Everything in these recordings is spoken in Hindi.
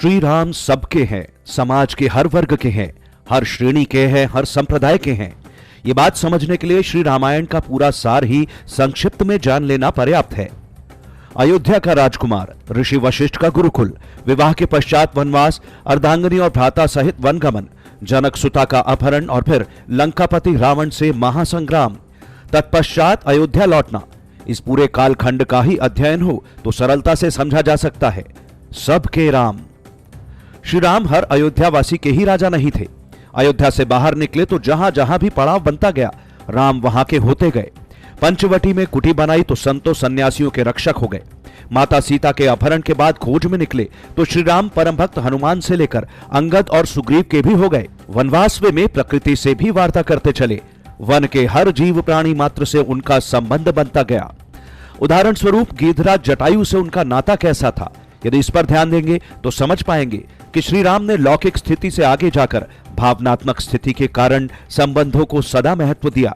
श्री राम सबके हैं, समाज के हर वर्ग के हैं, हर श्रेणी के हैं, हर संप्रदाय के हैं। ये बात समझने के लिए श्री रामायण का पूरा सार ही संक्षिप्त में जान लेना पर्याप्त है। अयोध्या का राजकुमार, ऋषि वशिष्ठ का गुरुकुल, विवाह के पश्चात वनवास, अर्धांगिनी और भ्राता सहित वनगमन, जनक सुता का अपहरण और फिर लंकापति रावण से महासंग्राम, तत्पश्चात अयोध्या लौटना। इस पूरे कालखंड का ही अध्ययन हो तो सरलता से समझा जा सकता है। सबके राम। श्री राम हर अयोध्यावासी के ही राजा नहीं थे। अयोध्या से बाहर निकले तो जहां जहां भी पड़ाव बनता गया, राम वहां के होते गए। पंचवटी में कुटी बनाई तो संतों सन्यासियों के रक्षक हो गए। माता सीता के अपहरण के बाद खोज में निकले तो श्री राम परम भक्त हनुमान से लेकर अंगद और सुग्रीव के भी हो गए। वनवास में प्रकृति से भी वार्ता करते चले। वन के हर जीव प्राणी मात्र से उनका संबंध बनता गया। उदाहरण स्वरूप गिरिराज जटायु से उनका नाता कैसा था, यदि इस पर ध्यान देंगे तो समझ पाएंगे कि श्री राम ने लौकिक स्थिति से आगे जाकर भावनात्मक स्थिति के कारण संबंधों को सदा महत्व दिया।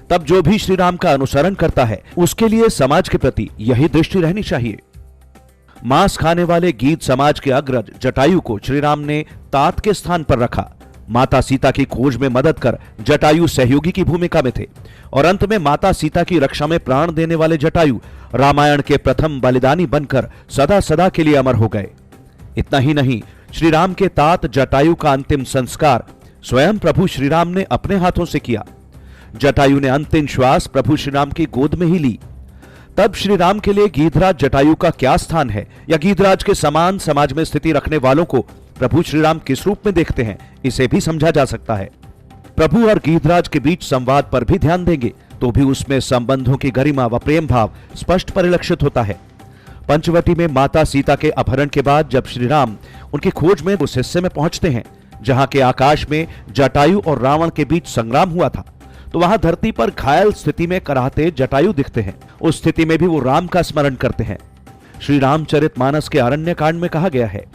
तब जो भी श्री राम का अनुसरण करता है उसके लिए समाज के प्रति यही दृष्टि रहनी चाहिए। मांस खाने वाले गीध समाज के अग्रज जटायु को श्री राम ने तात के स्थान पर रखा। माता सीता की खोज में मदद कर जटायु सहयोगी की भूमिका में थे और अंत में माता सीता की रक्षा में प्राण देने वाले जटायु रामायण के प्रथम बलिदानी बनकर सदा सदा के लिए अमर हो गए। इतना ही नहीं, श्री राम के तात जटायु का अंतिम संस्कार स्वयं प्रभु श्री राम ने अपने हाथों से किया। जटायु ने अंतिम श्वास प्रभु श्री राम की गोद में ही ली। तब श्री राम के लिए गीधराज जटायु का क्या स्थान है, या गीधराज के समान समाज में स्थिति रखने वालों को प्रभु श्री राम किस रूप में देखते हैं, इसे भी समझा जा सकता है। प्रभु और गीधराज के बीच संवाद पर भी ध्यान देंगे तो भी उसमें संबंधों की गरिमा व प्रेम भाव स्पष्ट परिलक्षित होता है। पंचवटी में माता सीता के अपहरण के बाद जब श्री राम उनकी खोज में उस हिस्से में पहुंचते हैं जहां के आकाश में जटायु और रावण के बीच संग्राम हुआ था, तो वहां धरती पर घायल स्थिति में कराहते जटायु दिखते हैं। उस स्थिति में भी वो राम का स्मरण करते हैं। श्री रामचरितमानस के अरण्य कांड में कहा गया है,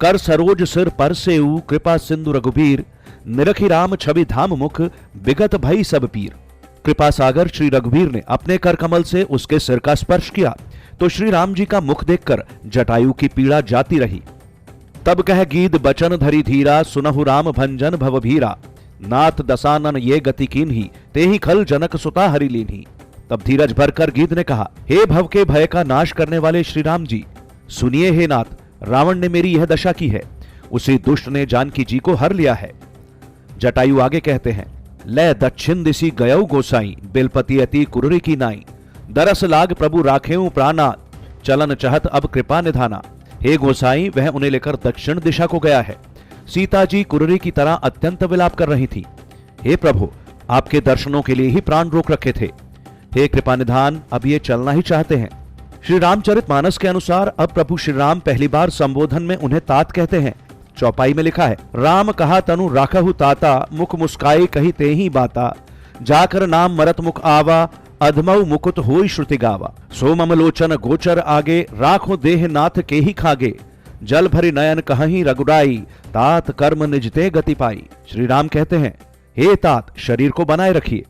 कर सरोज सिर पर सेऊ, कृपा सिंधु रघुबीर, निरखी राम छवि धाम मुख, विगत भई सब पीर। कृपा सागर श्री रघुबीर ने अपने कर कमल से उसके सिर का स्पर्श किया तो श्री राम जी का मुख देखकर जटायु की पीड़ा जाती रही। तब कह गीध बचन धरी धीरा, सुनहु राम भंजन भवभीरा, नाथ दसानन ये गति कीन्ही, तेहि खल जनक सुता हरि लीन्ही। तब धीरज भरकर गीध ने कहा, हे भव के भय का नाश करने वाले श्री राम जी, सुनिए हे नाथ, रावण ने मेरी यह दशा की है, उसी दुष्ट ने जानकी जी को हर लिया है। जटायु आगे कहते हैं, ले दक्षिण दिशि गयौ गोसाई, बेलपति अति कुररी की नाई, दरस लाग प्रभु राखेऊ प्राणा, चलन चहत अब कृपा निधाना। हे गोसाई, वह उन्हें लेकर दक्षिण दिशा को गया है। सीता जी कुररी की तरह अत्यंत विलाप कर रही थी। हे प्रभु, आपके दर्शनों के लिए ही प्राण रोक रखे थे। हे कृपा निधान, अब ये चलना ही चाहते हैं। श्री रामचरितमानस के अनुसार अब प्रभु श्री राम पहली बार संबोधन में उन्हें तात कहते हैं। चौपाई में लिखा है, राम कहा तनु राखहु ताता, मुख मुस्काई कही ते ही बाता, जाकर नाम मरत मुख आवा, अधमऊ मुकुट होई श्रुति गावा। सो ममलोचन गोचर आगे, राखो देह नाथ के ही खागे, जल भरी नयन कहीं रघुराई, तात कर्म निजते गति पाई। श्री राम कहते हैं, हे तात, शरीर को बनाए रखिए।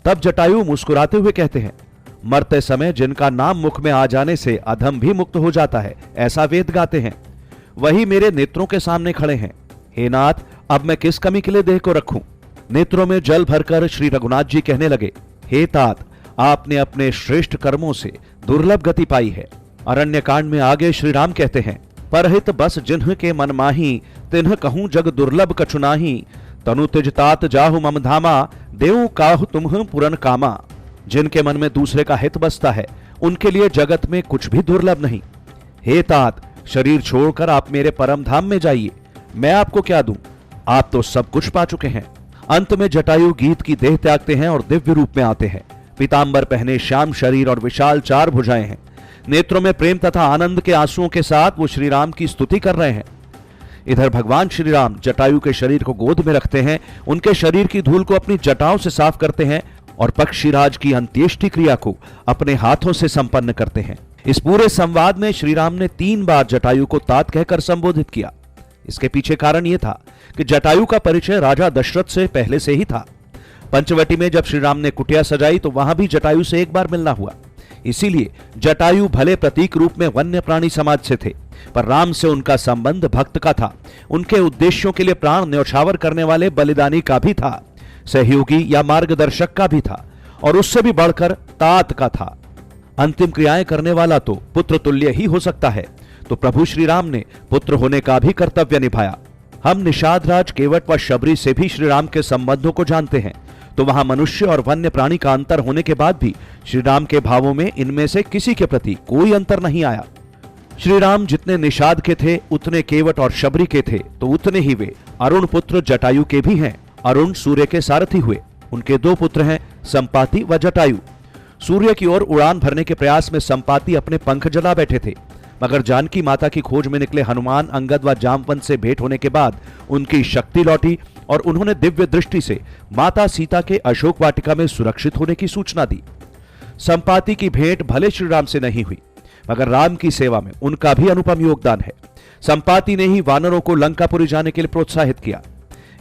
तब जटायु मुस्कुराते हुए कहते हैं, मरते समय जिनका नाम मुख में आ जाने से अधम भी मुक्त हो जाता है, ऐसा वेद गाते हैं, वही मेरे नेत्रों के सामने खड़े हैं। हे नाथ, अब मैं किस कमी के लिए देह को रखूं? नेत्रों में जल भरकर श्री रघुनाथ जी कहने लगे, हे तात, आपने अपने श्रेष्ठ कर्मों से दुर्लभ गति पाई है। अरण्य कांड में आगे श्री राम कहते हैं, परहित बस जिन्ह के मन माही, तिन्ह कहूं जग दुर्लभ कछु नाही, तनु तिज तात जाहु मम धामा, देऊ काहु तुम्ह पुरन कामा। जिनके मन में दूसरे का हित बसता है उनके लिए जगत में कुछ भी दुर्लभ नहीं। हे तात, शरीर छोड़कर आप मेरे परम धाम में जाइए, मैं आपको क्या दूं? आप तो सब कुछ पा चुके हैं। अंत में जटायु गीत की देह त्यागते हैं और दिव्य रूप में आते हैं। पीतांबर पहने, श्याम शरीर और विशाल चार भुजाएं हैं। नेत्रों में प्रेम तथा आनंद के आंसुओं के साथ वो श्री राम की स्तुति कर रहे हैं। इधर भगवान श्री राम जटायु के शरीर को गोद में रखते हैं, उनके शरीर की धूल को अपनी जटाओं से साफ करते हैं और पक्षीराज की अंत्येष्टि क्रिया को अपने हाथों से संपन्न करते हैं। इस पूरे संवाद में श्री राम ने 3 बार जटायु को तात कहकर संबोधित किया। इसके पीछे कारण यह था कि जटायु का परिचय राजा दशरथ से पहले से ही था। पंचवटी में जब श्री राम ने कुटिया सजाई तो वहां भी जटायु से एक बार मिलना हुआ। इसीलिए जटायु भले प्रतीक रूप में वन्य प्राणी समाज से थे, पर राम से उनका संबंध भक्त का था। उनके उद्देश्यों के लिए प्राण न्यौछावर करने वाले बलिदानी का भी था, सहयोगी या मार्गदर्शक का भी था, और उससे भी बढ़कर तात का था। अंतिम क्रियाएं करने वाला तो पुत्र तुल्य ही हो सकता है, तो प्रभु श्री राम ने पुत्र होने का भी कर्तव्य निभाया। हम निषाद राज केवट व शबरी से भी श्री राम के संबंधों को जानते हैं, तो वहां मनुष्य और वन्य प्राणी का अंतर होने के बाद भी श्री राम के भावों में इनमें से किसी के प्रति कोई अंतर नहीं आया। श्री राम जितने निषाद के थे उतने केवट और शबरी के थे, तो उतने ही वे अरुण पुत्र जटायु के भी हैं। अरुण सूर्य के सारथी हुए। उनके दो पुत्र हैं, संपाति व जटायु। सूर्य की ओर उड़ान भरने के प्रयास में संपाति अपने पंख जला बैठे थे, मगर जानकी माता की खोज में निकले हनुमान, अंगद व जामवंत से भेंट होने के बाद उनकी शक्ति लौटी और उन्होंने दिव्य दृष्टि से माता सीता के अशोक वाटिका में सुरक्षित होने की सूचना दी। संपाति की भेंट भले श्री राम से नहीं हुई, मगर राम की सेवा में उनका भी अनुपम योगदान है। संपाति ने ही वानरों को लंकापुरी जाने के लिए प्रोत्साहित किया।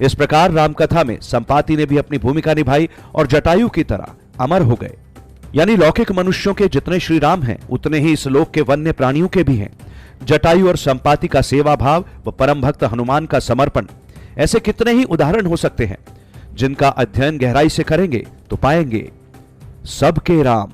इस प्रकार रामकथा में संपाति ने भी अपनी भूमिका निभाई और जटायु की तरह अमर हो गए। यानी लौकिक मनुष्यों के जितने श्री राम हैं, उतने ही इस लोक के वन्य प्राणियों के भी हैं। जटायु और संपाति का सेवा भाव व परम भक्त हनुमान का समर्पण, ऐसे कितने ही उदाहरण हो सकते हैं, जिनका अध्ययन गहराई से करेंगे तो पाएंगे सबके राम।